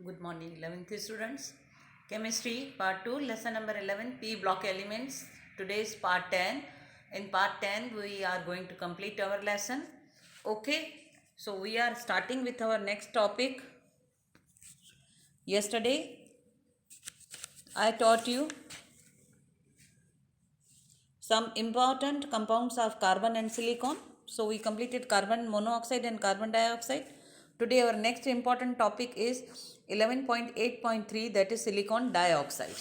Good morning, 11th students. Chemistry part 2, lesson number 11, P block elements. Today is part 10. In part 10, we are going to complete our lesson. Okay, so we are starting with our next topic. Yesterday, I taught you some important compounds of carbon and silicon. So we completed carbon monoxide and carbon dioxide. Today our next important topic is 11.8.3, that is silicon dioxide.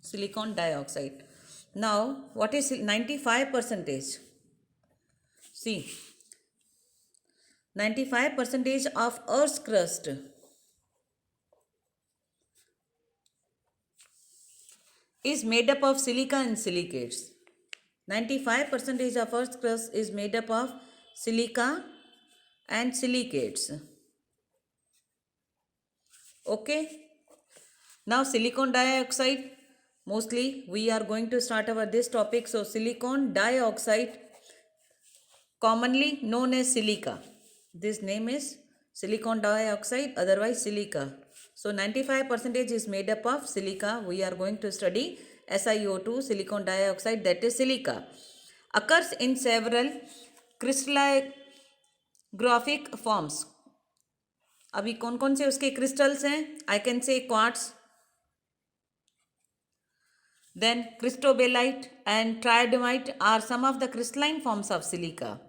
Silicon dioxide. Now what is 95 percentage? See, 95 percentage of Earth's crust is made up of silica and silicates. 95 percentage of Earth's crust is made up of silica and silicates. Okay. Now silicon dioxide, mostly we are going to start our this topic. So silicon dioxide, commonly known as silica. This name is silicon dioxide, otherwise silica. So 95 percentage is made up of silica. We are going to study SiO2, silicon dioxide, that is silica. Occurs in several crystallographic forms. अभी कौन कौन से उसके crystals हैं? I can say quartz, then crystobelite and triadamite are some of the crystalline forms of silica.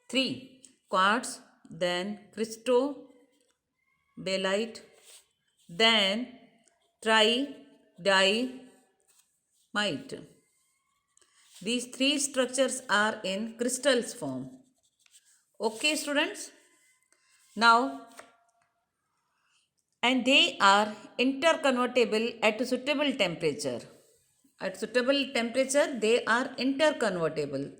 3. Quartz, then crystobelite, then triadamite. These three structures are in crystals form. Okay, students? Now, and they are interconvertible at a suitable temperature. At suitable temperature, they are interconvertible.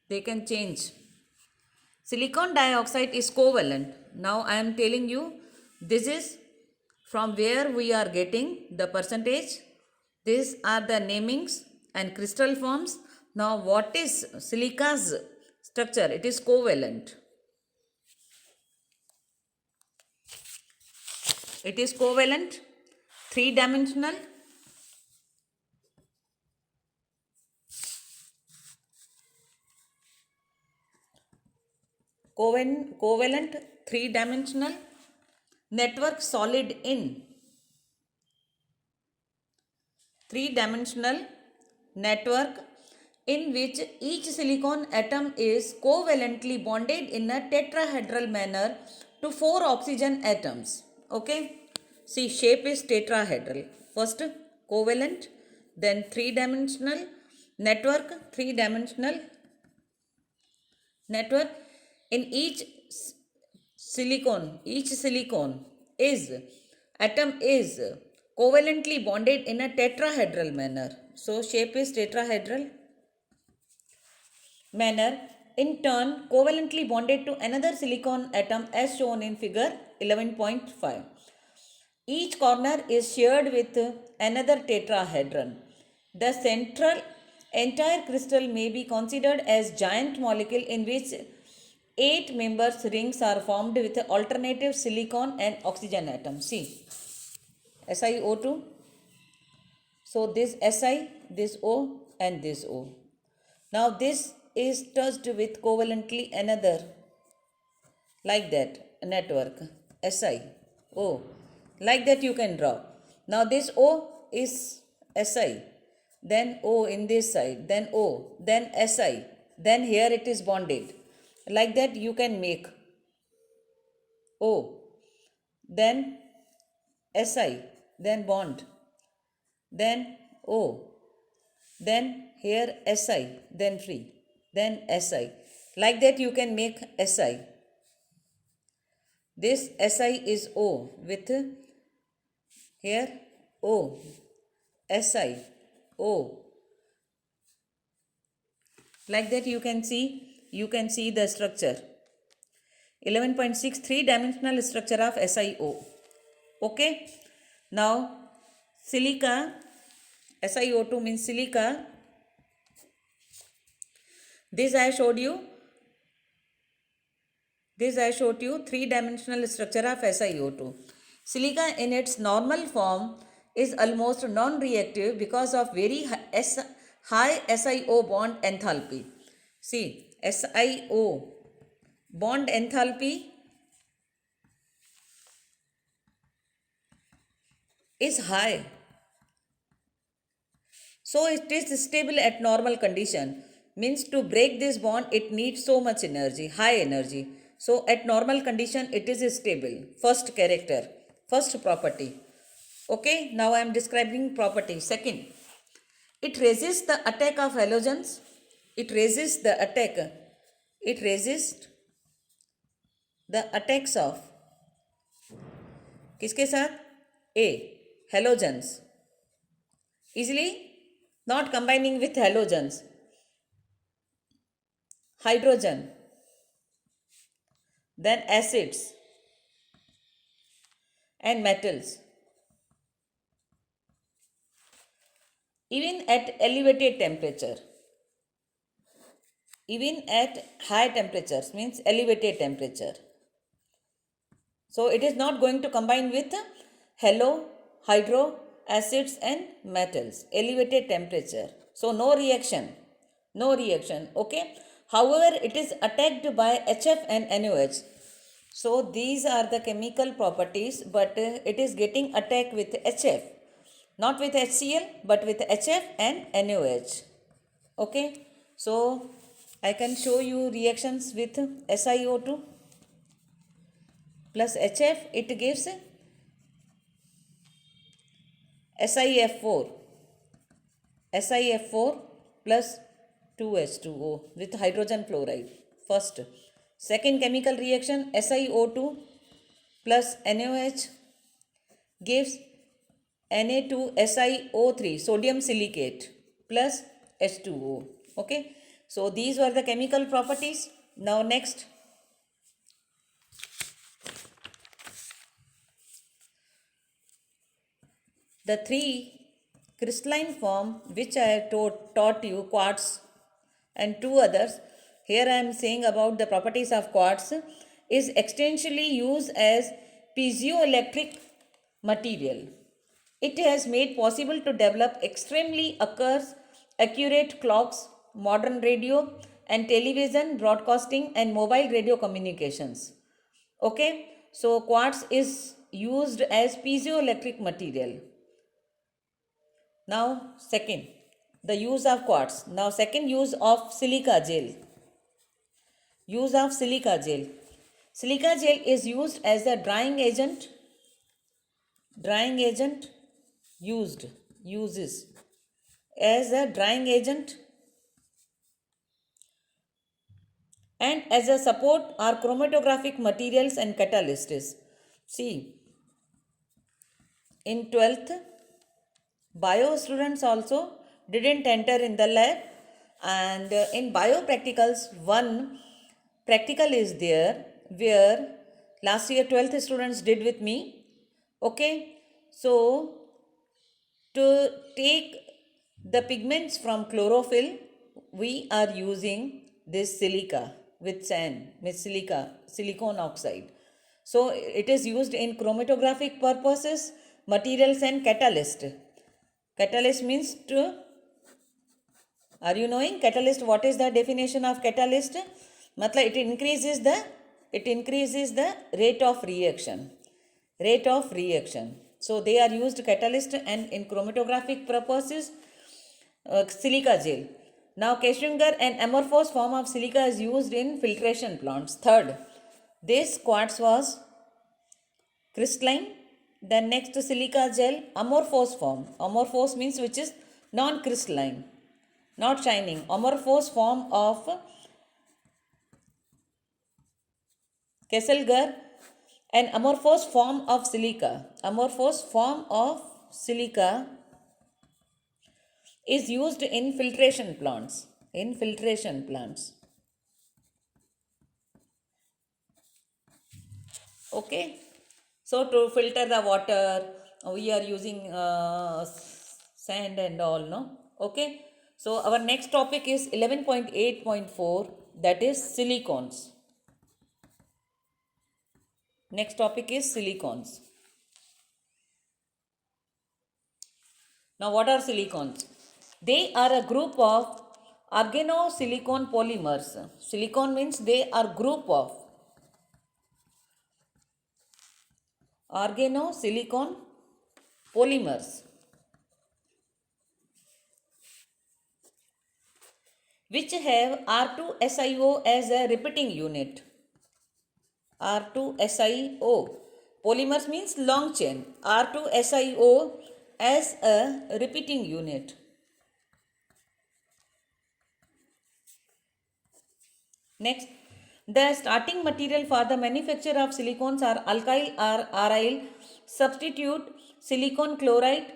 They can change. Silicon dioxide is covalent. Now I am telling you, this is from where we are getting the percentage. These are the namings and crystal forms. Now what is silica's structure? It is covalent. It is covalent, three-dimensional. Covalent, three-dimensional, network solid in. Three-dimensional network in which each silicon atom is covalently bonded in a tetrahedral manner to 4 oxygen atoms. Okay. See, shape is tetrahedral. First covalent, then three-dimensional network, three-dimensional network. In each silicon is atom is covalently bonded in a tetrahedral manner. So shape is tetrahedral manner. In turn, covalently bonded to another silicon atom as shown in figure 11.5. Each corner is shared with another tetrahedron. The central entire crystal may be considered as giant molecule in which 8 members rings are formed with alternative silicon and oxygen atoms. See, SiO2. So this Si, this O and this O. Now this is touched with covalently another, like that, network SiO. Like that you can draw. Now this O is Si, then O in this side, then O, then Si, then here it is bonded. Like that you can make O, then Si, then bond, then O, then here Si, then free, then Si. Like that you can make Si. This Si is O with here O, Si, O. Like that you can see the structure. 11.6 three-dimensional structure of SiO. Okay. Now silica, SiO2 means silica. This I showed you. This I showed you three-dimensional structure of SiO2. Silica in its normal form is almost non-reactive because of very high SiO bond enthalpy. See, SiO bond enthalpy is high. So it is stable at normal condition. Means to break this bond it needs so much energy, high energy. So at normal condition it is stable. First character, first property. Okay, now I am describing property. Second, it resists the attack of halogens. It resists the attack. It resists the attacks of किसके साथ? A. Halogens. Easily not combining with halogens. Hydrogen. Then acids and metals. Even at elevated temperature. Even at high temperatures means elevated temperature. So it is not going to combine with hydro, acids and metals. Elevated temperature. So no reaction. No reaction. Okay. However, it is attacked by HF and NOH. So these are the chemical properties, but it is getting attacked with HF. Not with HCl, but with HF and NOH. Okay. So I can show you reactions with SiO2 plus HF. It gives SiF4. SiF4 plus 2H2O with hydrogen fluoride. First. Second chemical reaction SiO2 plus NaOH gives Na2SiO3 sodium silicate plus H2O. Okay. So these were the chemical properties. Now next. The three crystalline form which I have taught you, quartz and two others. Here I am saying about the properties of quartz is extensively used as piezoelectric material. It has made possible to develop extremely accurate clocks, modern radio and television broadcasting and mobile radio communications. Okay, so quartz is used as piezoelectric material. Now second, the use of quartz. Now second, use of silica gel. Use of silica gel. Silica gel is used as a drying agent. Drying agent uses as a drying agent and as a support are chromatographic materials and catalysts. See, in 12th, bio students also didn't enter in the lab, and in bio practicals, one practical is there where last year 12th students did with me. Okay, so to take the pigments from chlorophyll, we are using this silica with sand, with silicon oxide. So it is used in chromatographic purposes, materials and catalyst. Catalyst means to, are you knowing catalyst? What is the definition of catalyst? Matlab it increases the rate of reaction. Rate of reaction. So they are used catalyst and in chromatographic purposes silica gel. Now Keshringer and amorphous form of silica is used in filtration plants. Third, this quartz was crystalline. Then next silica gel amorphous form. Amorphous means which is non-crystalline, not shining. Amorphous form of Keshringer and amorphous form of silica. Amorphous form of silica is used in filtration plants. In filtration plants. Okay. So to filter the water, we are using sand and all, no? Okay. So our next topic is 11.8.4, that is silicons. Next topic is silicons. Now, what are silicons? They are a group of organosilicon polymers. Silicon means they are group of organosilicon polymers which have R2SiO as a repeating unit. R2SiO. Polymers means long chain. R2SiO as a repeating unit. Next, the starting material for the manufacture of silicons are alkyl or aryl substitute silicon chloride,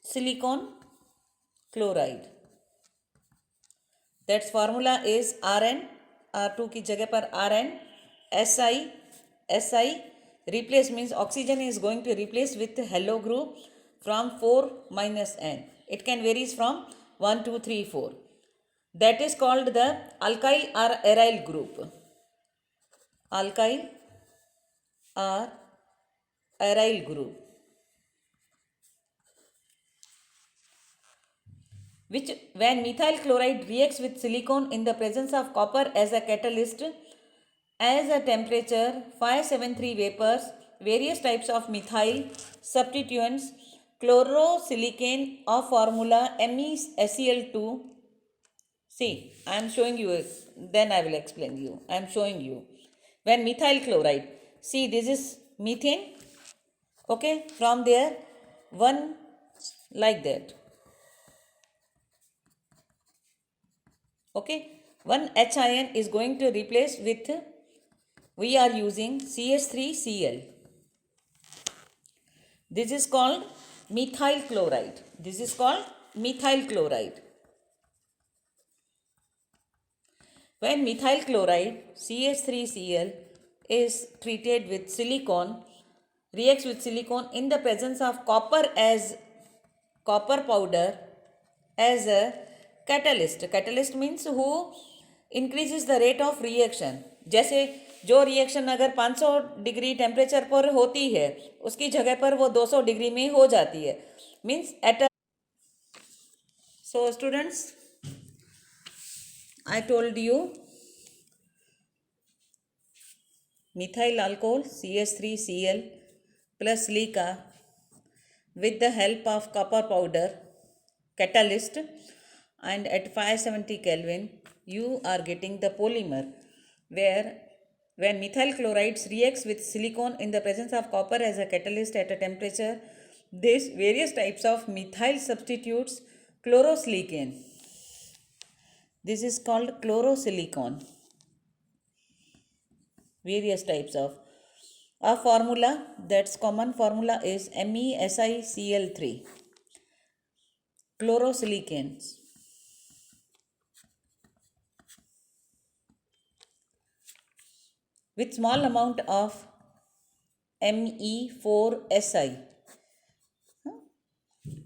silicon chloride. That formula is Rn, R2 की जगह पर Rn, Si replace means oxygen is going to replace with hello group from 4 minus N. It can varies from 1, 2, 3, 4. That is called the alkyl or aryl group. Alkyl or aryl group. Which when methyl chloride reacts with silicon in the presence of copper as a catalyst as a temperature 573 vapors, various types of methyl substituents, chlorosilicane of formula MECl2. See, I am showing you, then I will explain you. I am showing you. When methyl chloride, see this is methane, okay, from there, one like that. Okay, one H ion is going to replace with, we are using CH3Cl. This is called methyl chloride. This is called methyl chloride. When methyl chloride CH3Cl is treated with silicon, reacts with silicon in the presence of copper as copper powder as a catalyst. Catalyst means who increases the rate of reaction. जैसे जो reaction अगर 500 degree temperature पर होती है उसकी जगह पर वो 200 डिग्री में हो जाती है. मीन्स एट. So students, I told you methyl alcohol CH3Cl plus silica with the help of copper powder catalyst, and at 570 Kelvin you are getting the polymer, where when methyl chlorides reacts with silicon in the presence of copper as a catalyst at a temperature, these various types of methyl substitutes chlorosilicane. This is called chlorosilicon. Various types of. A formula, that's common formula is MESiCl3. Chlorosilicanes. With small amount of Me4Si.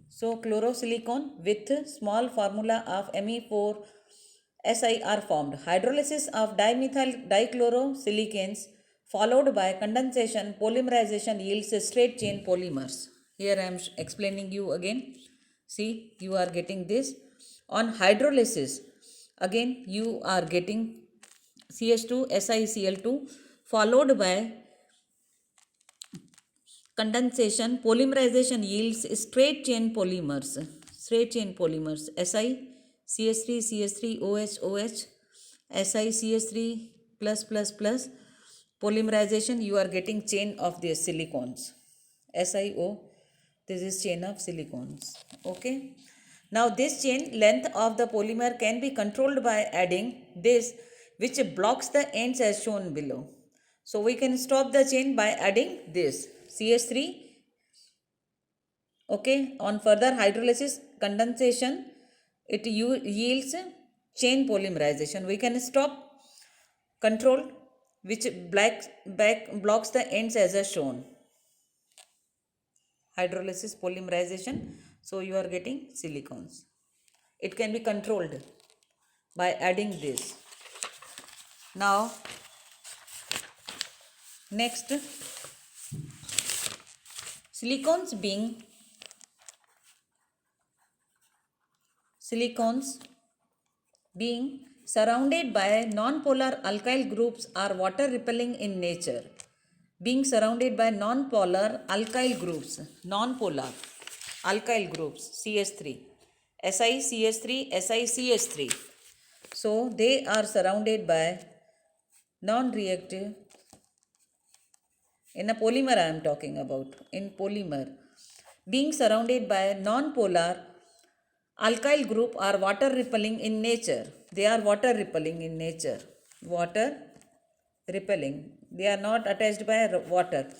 So chlorosilicon with small formula of Me4Si are formed. Hydrolysis of dimethyl dichlorosilicanes followed by condensation polymerization yields straight chain polymers. Here I am explaining you again. See, you are getting this. On hydrolysis, again you are getting CH2 SiCl2 followed by condensation polymerization yields straight chain polymers. Straight chain polymers. Si CH3 CH3 OH OH Si CH3 plus plus plus polymerization, you are getting chain of the silicons. SiO, this is chain of silicons. Okay. Now this chain length of the polymer can be controlled by adding this, which blocks the ends as shown below. So we can stop the chain by adding this CH3. Okay. On further hydrolysis condensation, it yields chain polymerization. We can stop control, which blocks the ends as shown. Hydrolysis polymerization. So you are getting silicons. It can be controlled by adding this. Now Next, silicones being surrounded by non-polar alkyl groups are water repelling in nature. Being surrounded by non-polar alkyl groups, CH3, SiCH3, SiCH3. So they are surrounded by non-reactive, in a polymer I am talking about, in polymer. Being surrounded by non-polar alkyl group are water repelling in nature. They are water repelling in nature. Water repelling. They are not attached by water.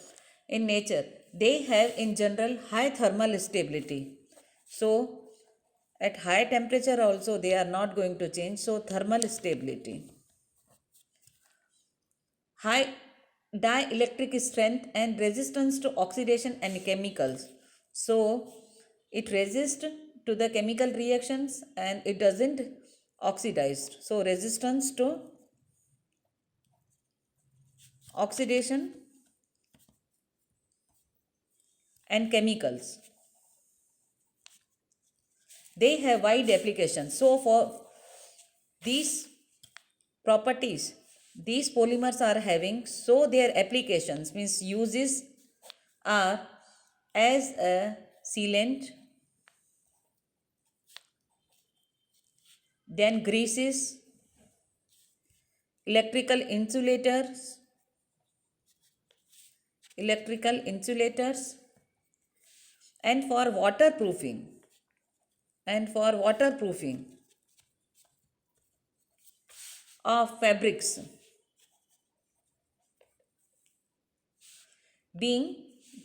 In nature, they have in general high thermal stability. So, at high temperature also they are not going to change. So, thermal stability. High dielectric strength and resistance to oxidation and chemicals. So, it resists to the chemical reactions and it doesn't oxidize. So, resistance to oxidation and chemicals. They have wide applications. So, for these properties these polymers are having, so their applications means uses are as a sealant, then greases, electrical insulators, and for waterproofing of fabrics. Being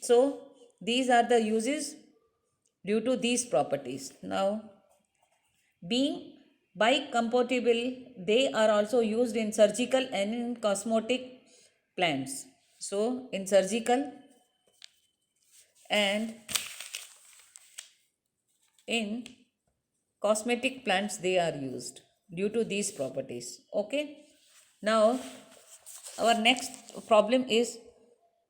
so, these are the uses due to these properties. Now, being biocompatible, they are also used in surgical and in cosmetic plants. So, in surgical and in cosmetic plants they are used due to these properties. Okay. Now, our next problem is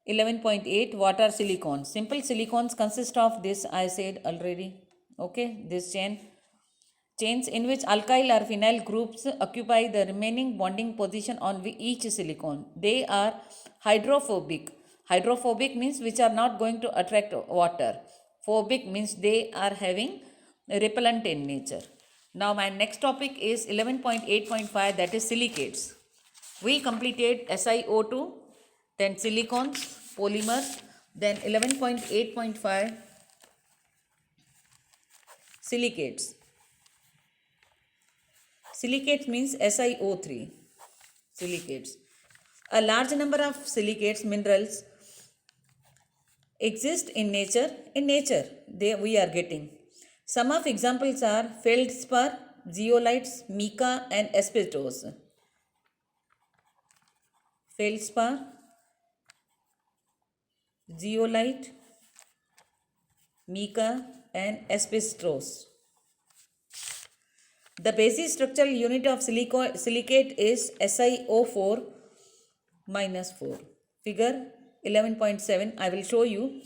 11.8. What are silicones? Simple silicones consist of this, I said already. Okay, this chains in which alkyl or phenyl groups occupy the remaining bonding position on each silicon. They are hydrophobic. Hydrophobic means which are not going to attract water. Phobic means they are having repellent in nature. Now my next topic is 11.8.5, that is silicates. We completed SiO2, then silicones, polymers, then 11.8.5 silicates. Silicates means SiO3. Silicates. A large number of silicates minerals exist in nature. In nature, we are getting. Some of examples are feldspar, zeolites, mica, and asbestos. Feldspar, zeolite, mica, and asbestos. The basic structural unit of silicate is SiO4 minus 4. Figure 11.7 I will show you,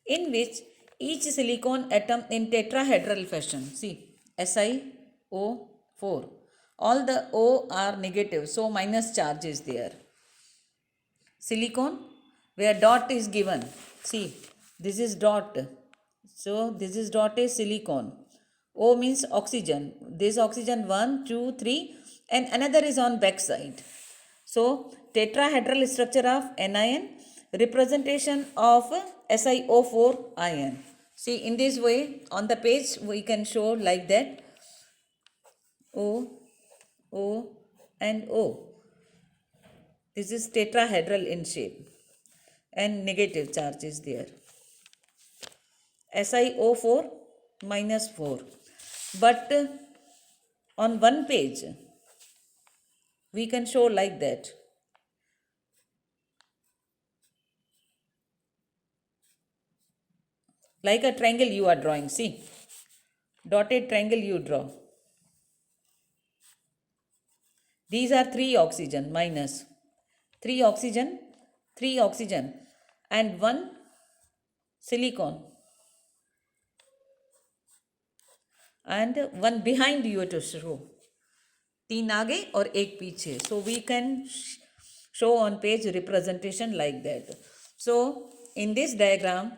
in which each silicon atom in tetrahedral fashion. See, SiO4. All the O are negative, so minus charge is there. Silicon, where dot is given. See, this is dot. So, this is dot is silicon. O means oxygen. This oxygen 1, 2, 3 and another is on back side. So, tetrahedral structure of anion, representation of SiO4 ion. See, in this way on the page we can show like that. O, O and O. This is tetrahedral in shape and negative charge is there. SiO4 minus 4. But on one page we can show like that. Like a triangle you are drawing. See, dotted triangle you draw. These are 3 oxygen minus. 3 oxygen 3 oxygen and 1 silicon and 1 behind you to show. 3 आगे और 1 पीछे. So we can show on page representation like that. So in this diagram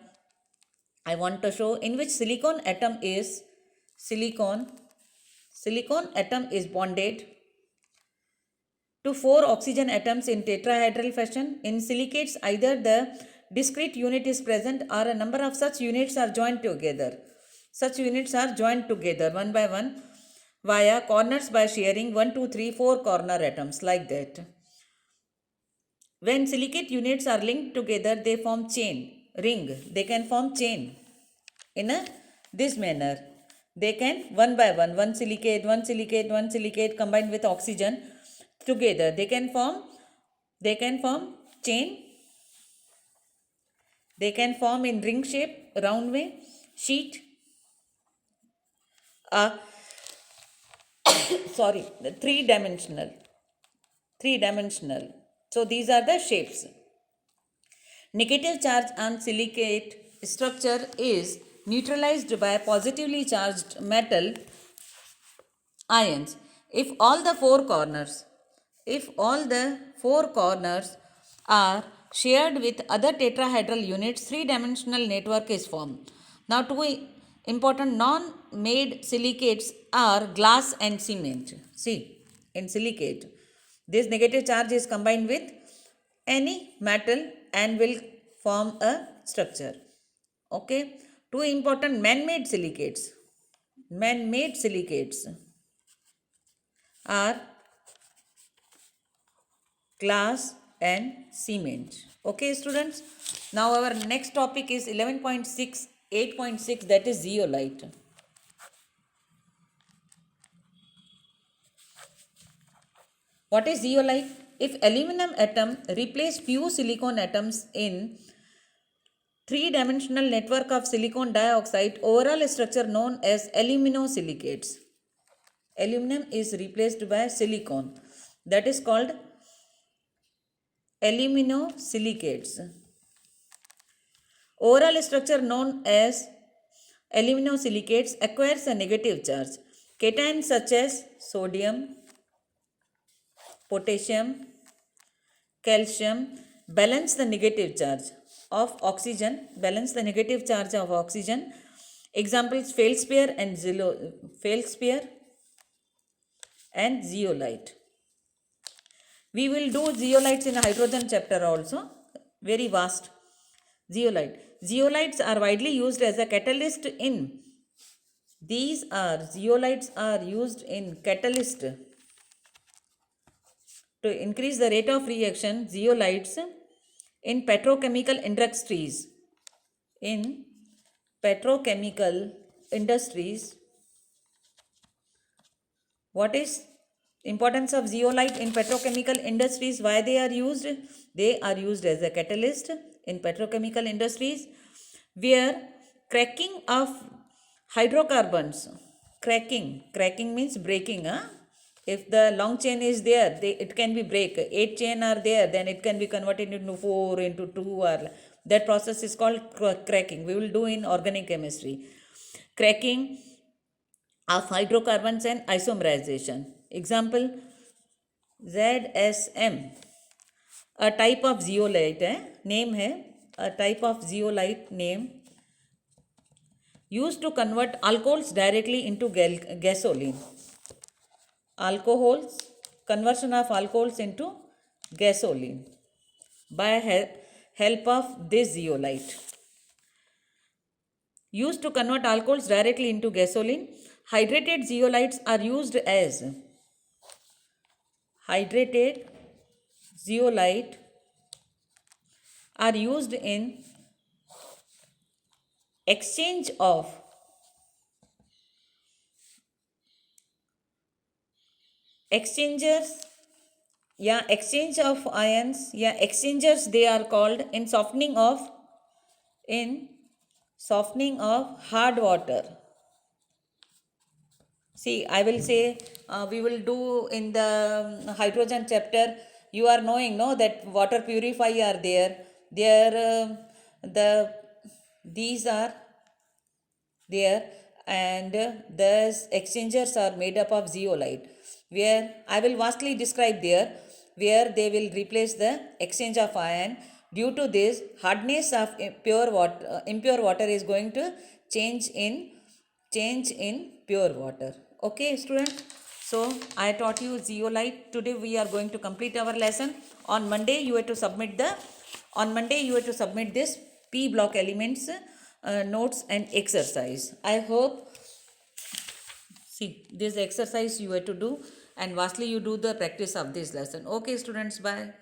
I want to show in which silicon atom is bonded to 4 oxygen atoms in tetrahedral fashion. In silicates, either the discrete unit is present or a number of such units are joined together. Such units are joined together one by one via corners by shearing 1, 2, 3, 4 corner atoms like that. When silicate units are linked together, they form ring. They can form chain in this manner. They can one by one silicate combined with oxygen together. They can form chain. They can form in ring shape, round way, sheet. Three-dimensional. So these are the shapes. Negative charge on silicate structure is neutralized by positively charged metal ions. If all the four corners are shared with other tetrahedral units, three-dimensional network is formed. Now two important non-made silicates are glass and cement. See, in silicate, this negative charge is combined with any metal and will form a structure. Okay, two important man-made silicates. Man-made silicates are glass and cement. Okay, students. Now our next topic is 11.6, 8.6, that is zeolite. What is zeolite? If aluminum atom replace few silicon atoms in three-dimensional network of silicon dioxide, overall structure known as aluminosilicates. Aluminum is replaced by silicon. That is called aluminosilicates. Overall structure known as aluminosilicates acquires a negative charge. Cations such as sodium, potassium, calcium balance the negative charge of oxygen. Examples: feldspar and zeolite. We will do zeolites in hydrogen chapter also. Very vast. Zeolites are widely used as a catalyst in. Zeolites are used in catalyst to increase the rate of reaction. Zeolites in petrochemical industries. What is importance of zeolite in petrochemical industries? Why they are used? They are used as a catalyst in petrochemical industries where cracking of hydrocarbons. Cracking means breaking. If the long chain is there, it can be break. 8 chain are there, then it can be converted into 4, into 2. Or that process is called cracking. We will do in organic chemistry. Cracking of hydrocarbons and isomerization. Example, ZSM, a type of zeolite name है, a type of zeolite name used to convert alcohols directly into gasoline. Conversion of alcohols into gasoline by help of this zeolite. Used to convert alcohols directly into gasoline. Hydrated zeolites are used as in exchange of exchange of ions, exchangers they are called, in softening of hard water. See, I will say we will do in the hydrogen chapter you are knowing, no, that water purifier are there. There, the these are there, and the exchangers are made up of zeolite, where I will vastly describe there, where they will replace the exchange of ion. Due to this, hardness of impure water is going to change in pure water. Okay, students, so I taught you zeolite. Today we are going to complete our lesson. On Monday you have to submit this P block elements notes and exercise. I hope, see, this exercise you have to do, and vastly you do the practice of this lesson. Okay, students, bye.